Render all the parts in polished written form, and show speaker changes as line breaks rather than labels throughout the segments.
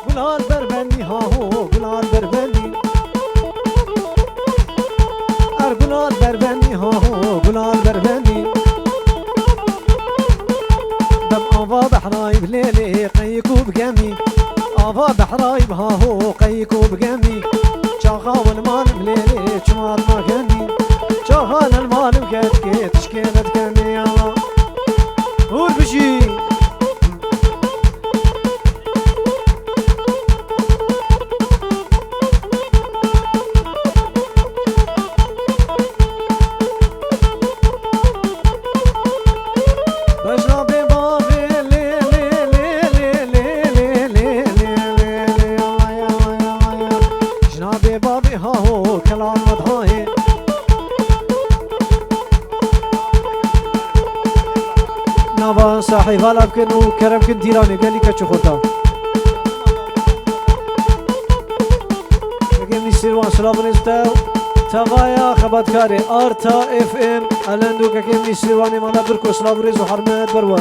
گلال بربندی ها هو گلال بربندی گلال بربندی ها هو گلال بربندی دم آوا بحرايب ليلي قيكو بقامي آوا بحرايب ها هو قيكو بقامي شاغا والمال مليلي شمال ما كاني شاغان المال مكاتكي تشكيلة كاني يا هور بشي صاحب هلا بكن وكرم كن ديراني قال لي كاتشو خطا قال سيروان سلام نستاو توايا خبات كاري ارتا اف ام الندو كاكيم سيرواني مالا بركو سلام ريز وحرمات بروا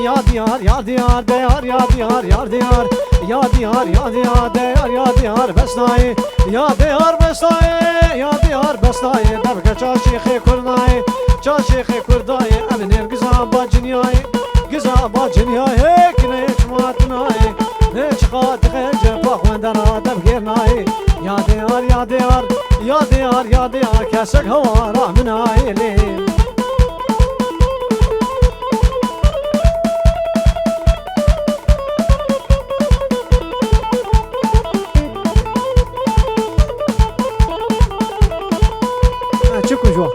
يا ديار يا ديار ديار يا ديار يا ديار يا ديار يا ديار ديار يا ديار بسناي يا ديار بسناي يا ديار بسناي درجة شاشيخي كرداي شاشيخي كرداي ابن القزام باجنياي قزام باجنياي كنيش ماتناي ليش قاتل خنجر فاخوان درا دبقيرناي يا ديار يا ديار يا ديار يا ديار كاسك هوارا مناي ليه شكو جوا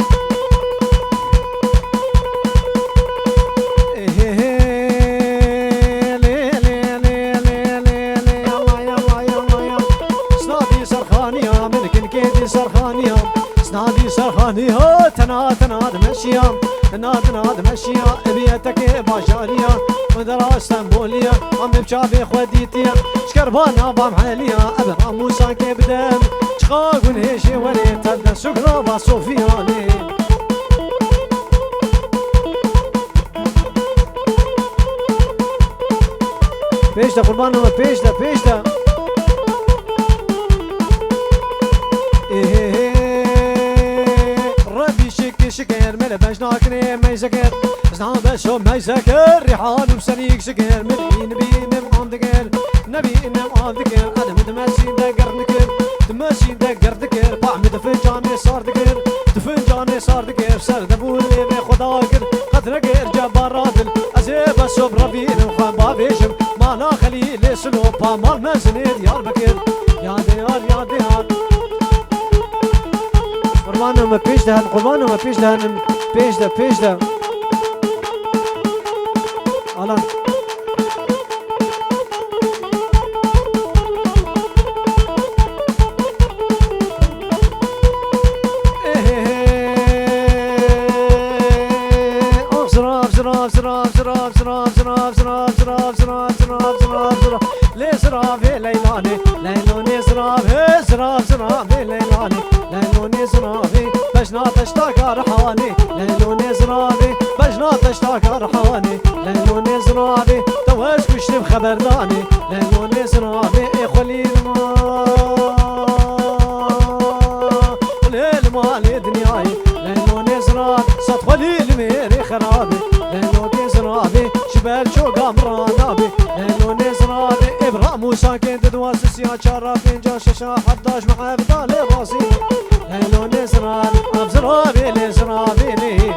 سنادي سرخانية من كنكيدي سرخانية سنادي سرخانية تناد مشيا تناد مشيا بيتك باشارية ودرا اسطنبولية عم بشافي خوديتيا شكربانا بام حالية ابغى موسى كبدم شقاقون هيشي ولي تلد سكرة باصوفياني بيش دا قربان ما بيش دا ربي شكر ملا باش ناكني ما يسكر زعما بشو ما يسكر ريحان وبسنيك شكر نبي نم ذكر نبي نم ذكر انا متمشي دقر نكر تمشي دقر ذكر بعمد فنجاني صار ذكر تفنجاني صار ذكر سر دبولي بخدا كر قدر غير جبار رادل ازيب الصبر ربي وخان بابيشم مانا خليل سلوبا مال مزني ديار بكر يا ديار يا ديار قربانو ما پیش دهن قربانو ما پیش دهنم پیش ده الان زرافي ليلاني ليلوني زرافي ليلاني ليلوني زرافي بجنات اشتاق رحاني ليلوني زرافي بجنات اشتاق رحاني ليلوني زرافي توش كشتي بخبرداني ليلوني زرافي خليل ما وليل مالي دنياي ليلوني زرافي صد خليل ميري خرابي ليلوني زرافي شبال شو قامرانابي ليلوني زرافي ابراء موسى كنت دواس السيا شرفين جا شاشا 11 مع ابطال راسي ليلوني زرافي ابزرافي لزرافي لي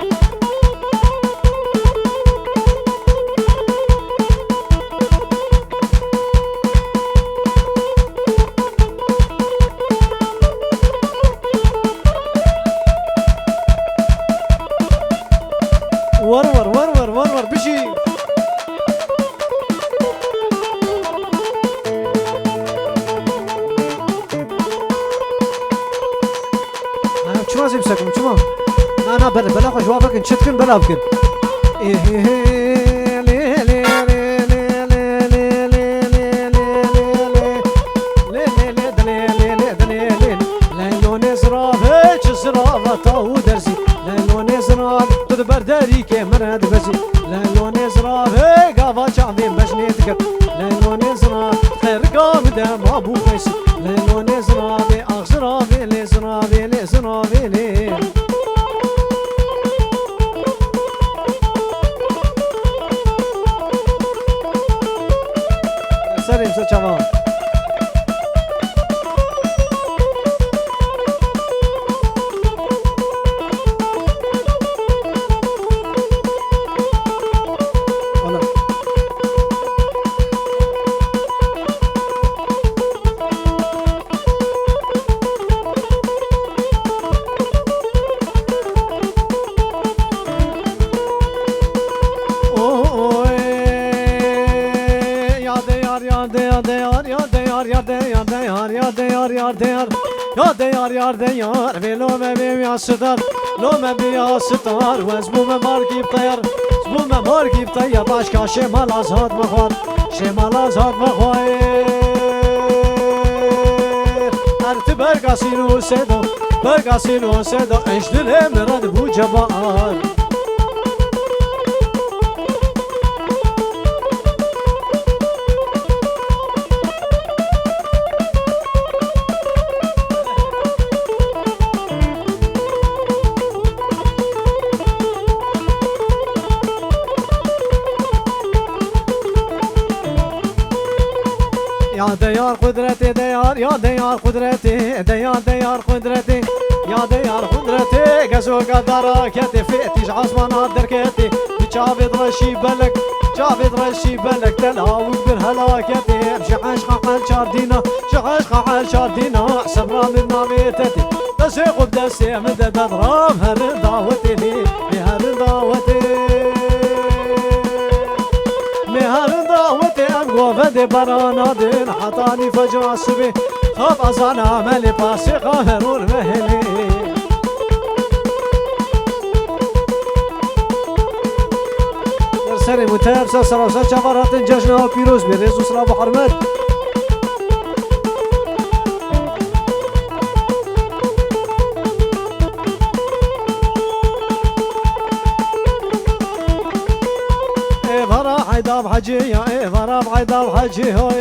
ورور بشي شو لازم يمسكم شو انا بلا خوش وافقن شتكن بلا بكن ليلوني ده ما بو فيس ليلو نزرابي اغزرابي لزرابي لزرابي لي سلام سلام yar velo me be ستار لو ما بيا ستار وزبو ما ماركي بطير زبو ما ماركي بطير باشكا شمال ازهاد مخوار شمال ازهاد مخوار ارت برقاسينو سدو برقاسينو سدو اجدل مراد بو جبار يا ديار قدرتي ديار يا ديار قدرتي ديار قدرتي يا ديار قدرتي قزو قدر كتي فيتيش عصمان دركتي بجابد رشي بلك جابد رشي بلك تلاوي بالهلاكتي بشعش قعال شاردينا شعش قعال شاردينا سمرا من ناميتتي دسيق بدسي مدد ضرام هر دعوتي لي هر دعوتي مهر دعوتي أبقى فدي برانادين حطاني فجر الصبي خاب أزان عملي باسي قاهرون مهلي درساني متابسة سراسات شفرات جشنا وبيروز بريزو سلام وحرمت عيداب حجي يا فراب عيداب حجي هوي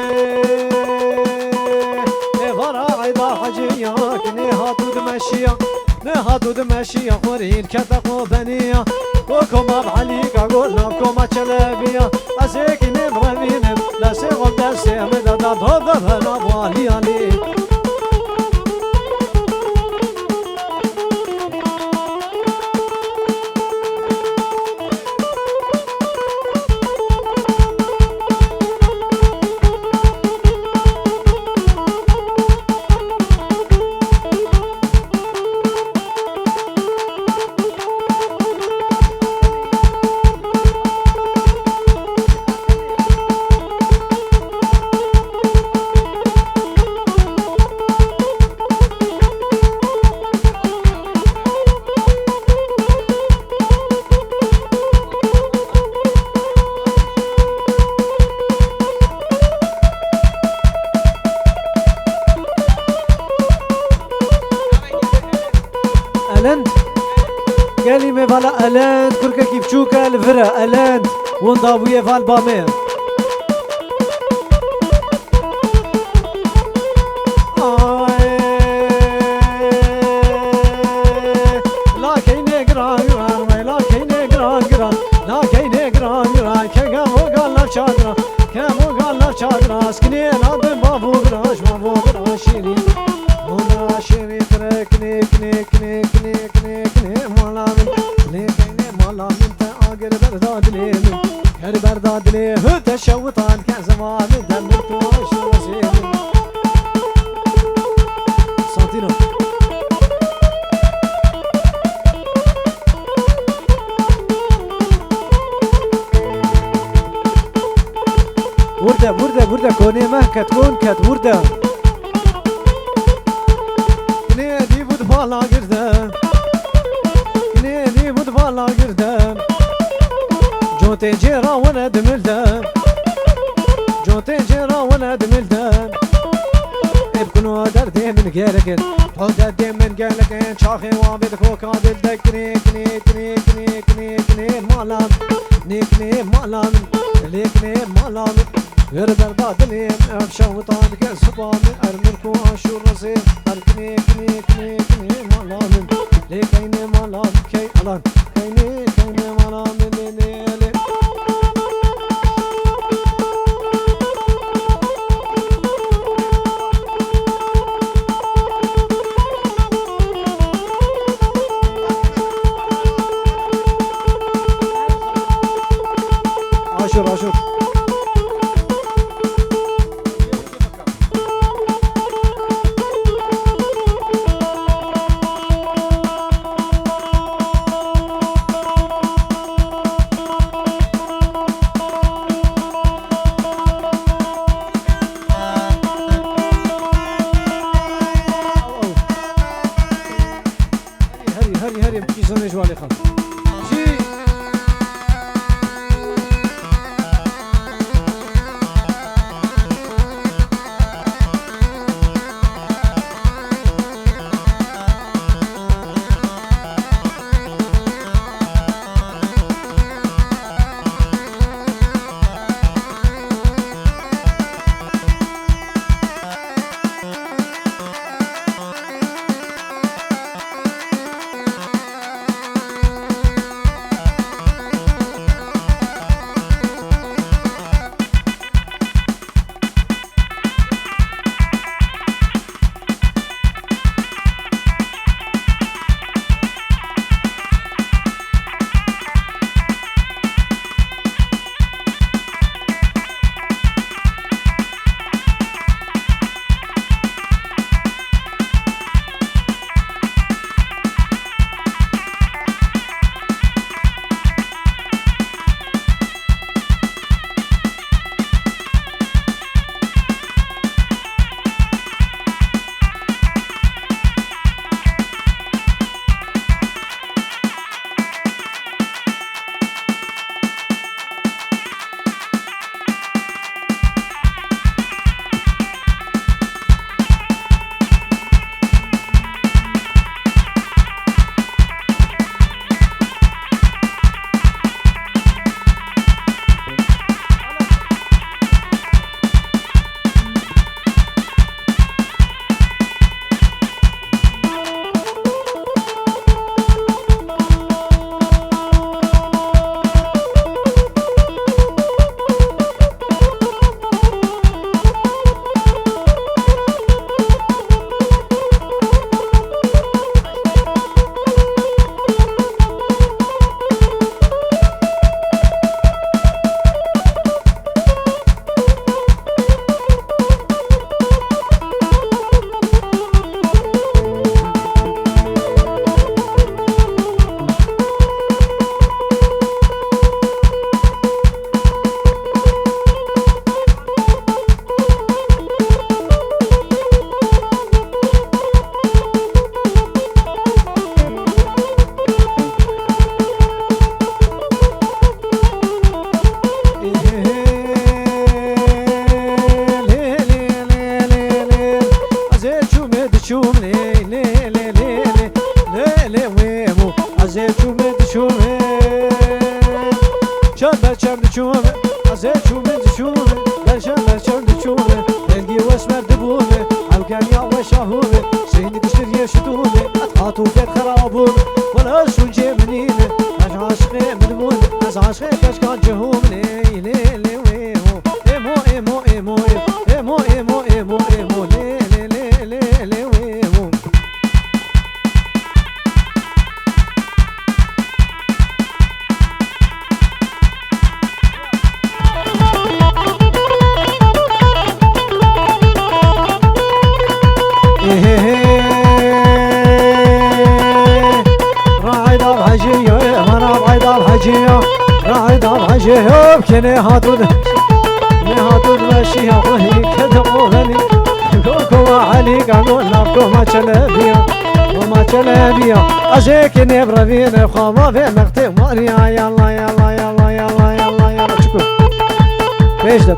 فرا عيداب حجي يا كني هاتو دمشيا نهاتو دمشيا خورين كتقو بنيا وكم بعليك اقول لكم اتشلبيا اسيكي نبرمين لا سيغل دسي مدد ضرب هلا بالي عليك ألند قالي ما فالا ألند كركا كيف تشوكا الفرا ألند وندابوية فال بامير لا كيني قران قران لا كيني قران قران لا كيني قران قران كمو قال لا شادرا كمو قال لا شادرا سكني نادم بابو قراش بابو قراش شيرين مولا شيرين كني كني كني كني كني كني مولا من كني كني مولا من تاجر برداد لي هر برداد لي هد شوطان كان زمان دمرت وش وزين سانتينو ورده كوني مهكت كون كت ورده كنيدي بود بالا گردم كنيدي بود بالا گردم جوتي جيرا وانا دملدم جوتي جيرا وانا دملدم ابكنوا دردي من غيرك حدا دي من قالك ان شاخي وابد كوكا دلدك كني كني كني كني كني كني مالان نيكني مالان ليكني مالان غير بردادني افشا وطان كسبان ارملكو اشور رزين اركني كني كني كني مالان ليكني مالان كي الان كيني كيني مالان لي عاشور عاشور هري هري بكي زوني جوالي خلاص كني هاتود ماشي هاي كذا مغني كوكو علي قالوا نابكو ما تشلبيا وما تشلبيا ازيك نبرة بينا خاما في مقتي ماريا يلا يلا يلا يلا يلا يلا شكو بيجدا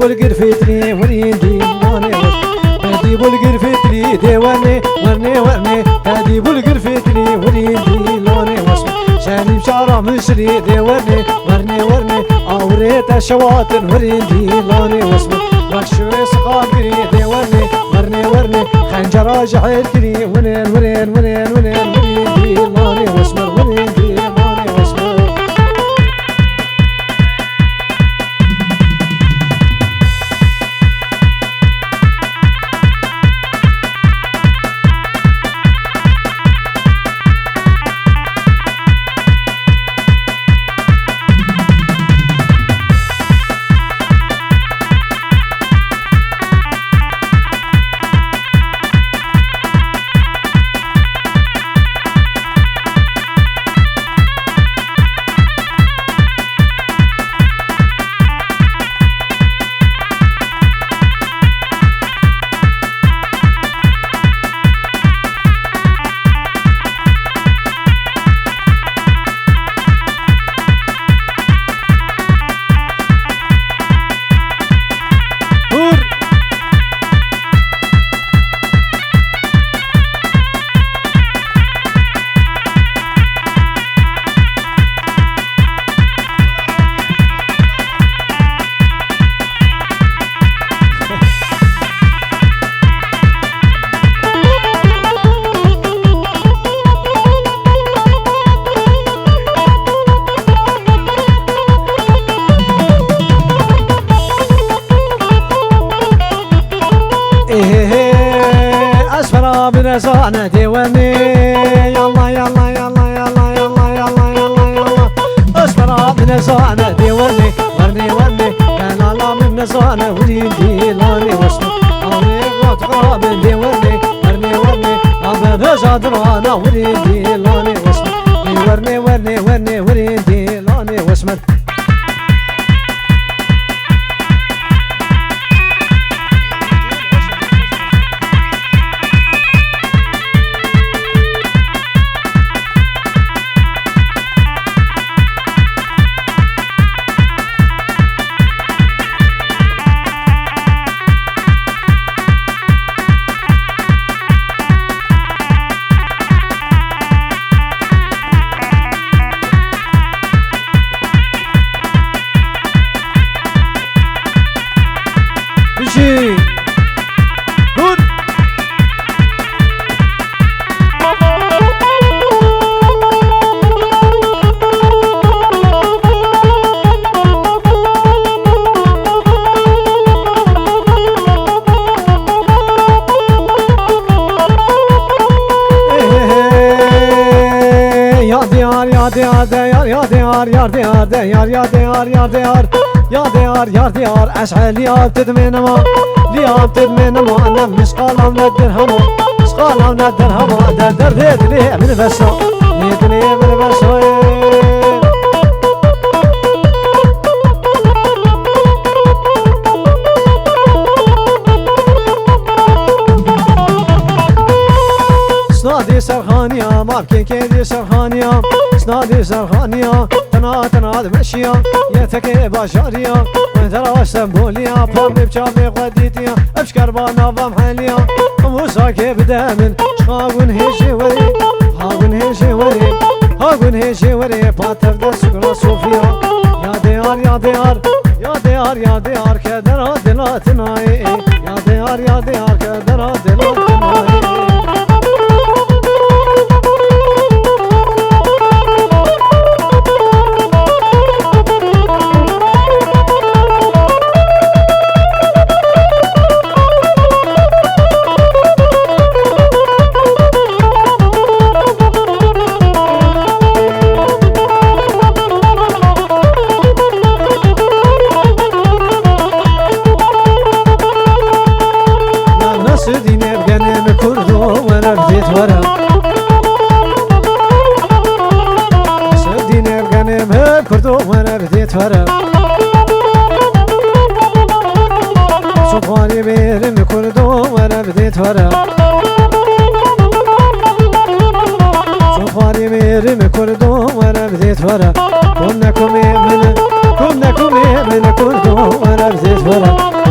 والقرفتني وريندي لاني هادي والقرفتني دي ورني ورني ورني هادي والقرفتني وريندي لاني واسمه شاني بشارة مشري دي ورني ورني ورني اوريت الشواطن وريندي لاني واسمه مكشوري سقابري دي ورني ورني ورني خنجر جحيل كري ونين ونين ونين ونين وريندي لاني واسمه وريندي لاني واسمه بنزانة ديواني يلا يلا يلا يلا يلا يلا يلا يلا اسمرا بنزانة ديواني ورني ورني كان لا من نزانة وليدي لاني واسمه أولي غط غراب ديواني ورني ورني أبدا جادرانا وليدي لاني واسمه ورني ورني ورني وليدي لاني واسمه يا ديار أشعل يا تدمن ما ليا تدمن ما أنا مسقالة من الدرهم مسقالة من الدرهم در ليه من بسا ليه من بسا سنادي سرخانيا ماركي كيدي سرخانيا سنادي سرخانيا تنا دمشيا يتكي باشاريا وانترا سمبوليا بامي بشامي قديتيا ابشكر بانا بامحليا موساكي بدامن شخاقون هيشي وري هاقون هيشي وري هاقون هيشي وري باتر دا سكرا صوفيا يا ديار يا ديار يا ديار يا ديار كدرا دلاتناي يا ديار يا ديار كدرا دلاتناي صفاني بيرم كردو وانا بديت ورا صفاني بيرم كردو وانا بديت ورا كنا كومي من كردو وانا بديت ورا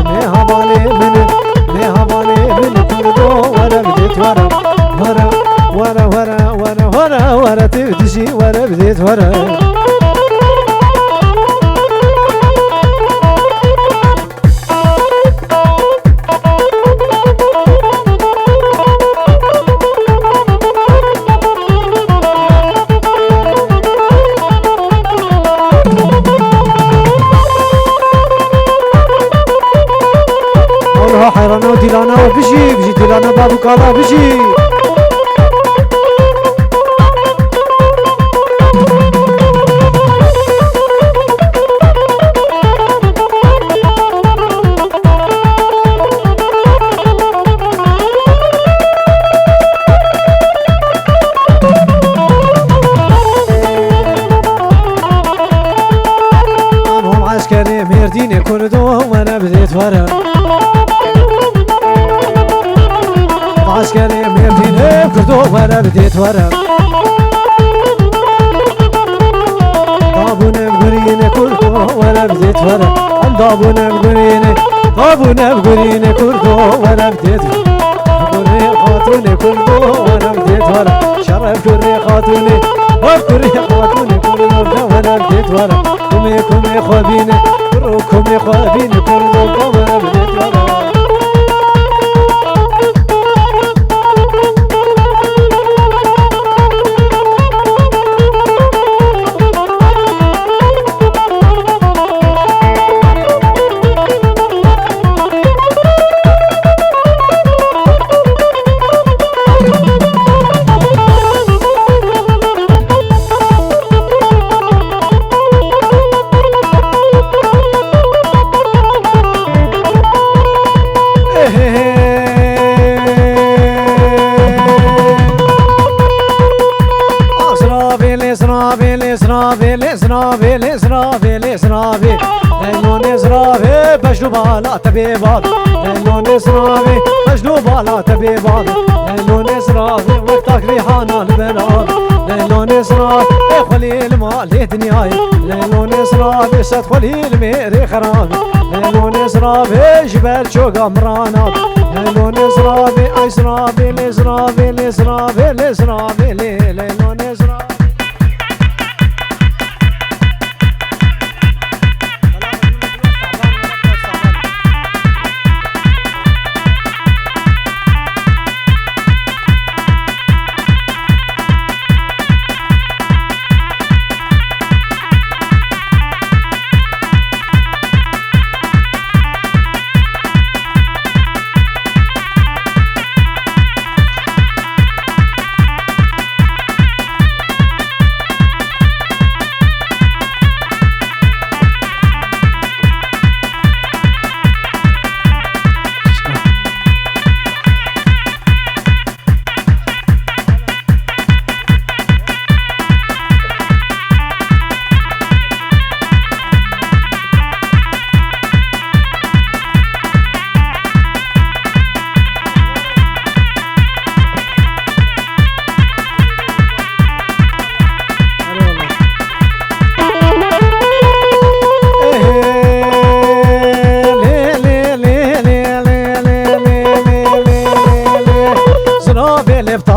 جانا بابو كالا بجي مردين كردو وانا بديت ورا عسكري مردين كردو وانا بديت ورا طابونا بقرين كردو وانا بديت ورا طابونا بقرين كردو وانا بديت قري خاتوني كردو وانا بديت ورا شرف قري خاتوني قري خاتوني كردو وانا بديت ورا كومي خوابيني كومي خوابيني كردو وانا بديت ورا اسرافي ليلون اسرافي بجلو بالا تبي بابي ليلون اسرافي بجلو بالا تبي بابي ليلون اسرافي وقتك ريحانة البلاد ليلون اسرافي خليل مالي دنياي ليلون اسرافي ست خليل ميري خرابي ليلون اسرافي جبال شوق مرانات ليلون اسرافي اسرافي الاسرافي الاسرافي الاسرافي ليلون اسرافي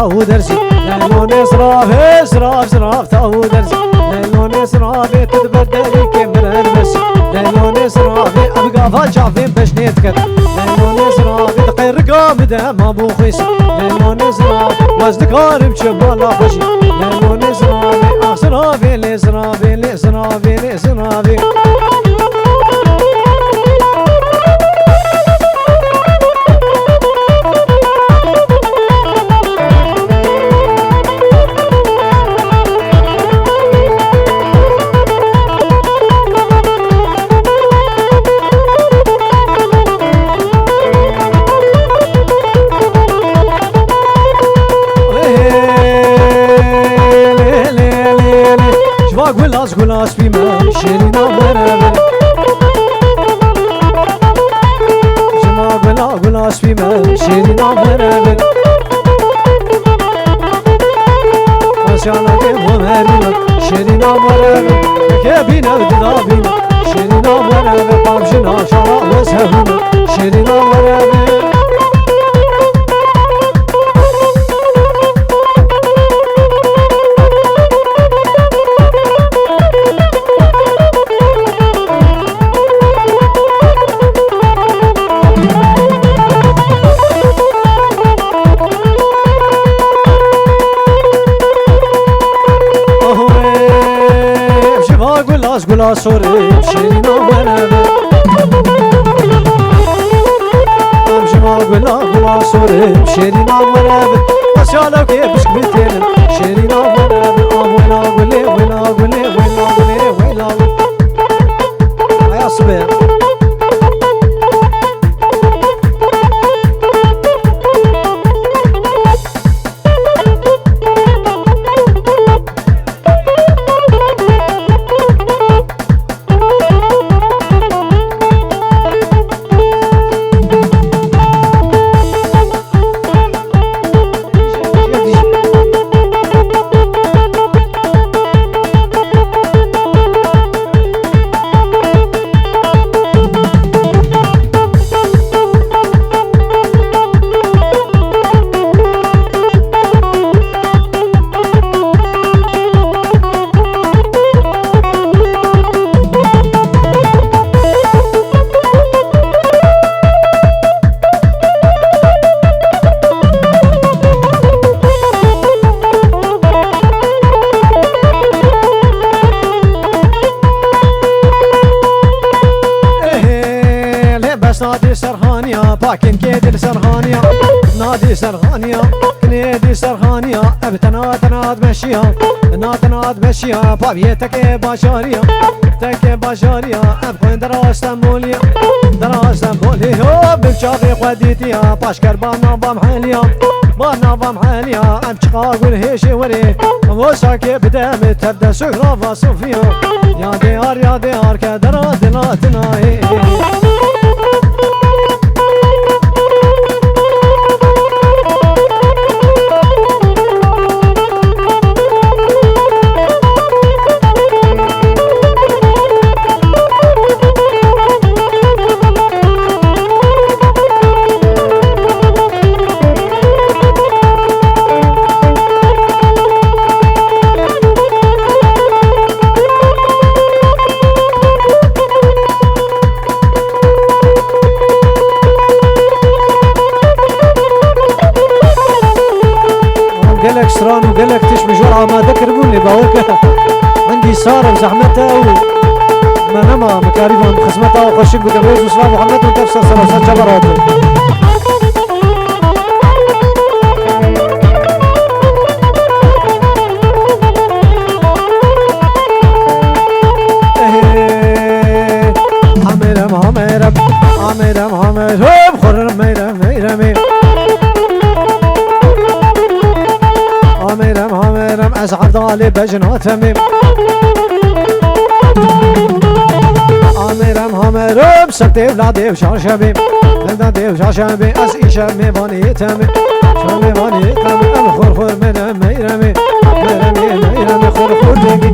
تاو درسي ليلون اسرافي اسراف تاو درسي ليلون اسرافي تتبدلي كمر المسي ليلون اسرافي ابقى فاجعفين باش نتكت ليلون اسرافي تقير قامده ما بو خيسي ليلون اسرافي وزنك غارب شبالا خوشي ليلون اسرافي اسرافي الاسرافي الاسرافي الاسرافي قلاص بما شيرنا مرابل جما قلاص بما شيرنا مرابل عشانك ومهرنا شيرنا مرابل كابينا ودابينا شيرنا مرابل طابجنا شراء وسهونا شيرنا مرابل قلاص صوري شيرنا مرابل امشي ما الله صورم شيرين ورابن وسيالك كيفش بتين شيرين ورابن ويلا قولي ويلا قولي ويلا قولي ويلا يا صبيح نادي سرخانيا باكن كيد سرخانيا نادي سرخانيا كنيدي سرخانيا ابتناد مشيها ناد مشيها بابيتك باشاريا تك باشاريا ابخن دراستموليا بمشاغي قديتيا باشكر بام حاليا ام شقاق والهيشي وري وساكي بدام تبدا سكرافا صوفيا يا ديار كدرا دلاتنا قالك سران وقالك تشمي جرعة ما ذكربوني باوك عندي صار وزحمته ما نما مكاريبهم بخزمته وخشك وتبريز وصلاة محمد وتفسر سلاسات جبرات عمرم خرم ميرم عمرم أزعر ضالي بجنات ميم عمرم سكتي ولادي وشار شبيب ولادي وشار شبيب أز إيشا ميباني تمي شميباني تمي الخور ميرمي خور تيجي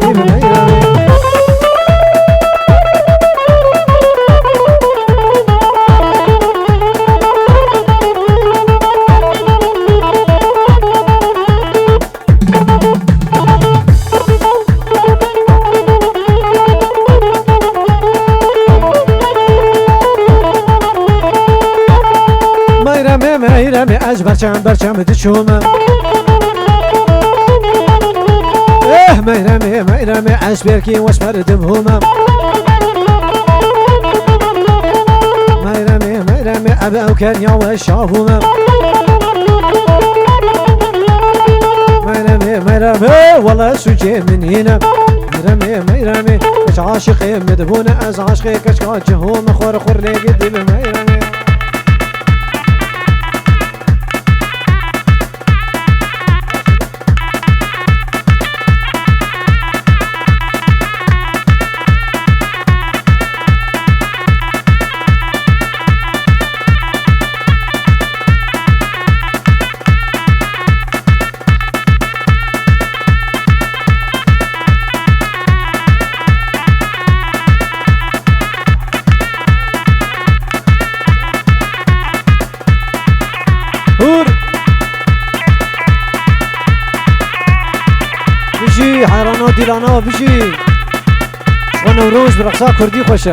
ميرمي ميرمي از برچم دشومم ميرمي از بركي واسمر دمهومم ميرمي ابا وكان يا وشافومم ميرمي والله سجي من هنا ميرمي كش عاشقي مدبونه از عاشقي كش جهوم خور لي قدي ميرمي بيجي حيرانات ديلانا بيجي ونوروز برقصة كردي خوشه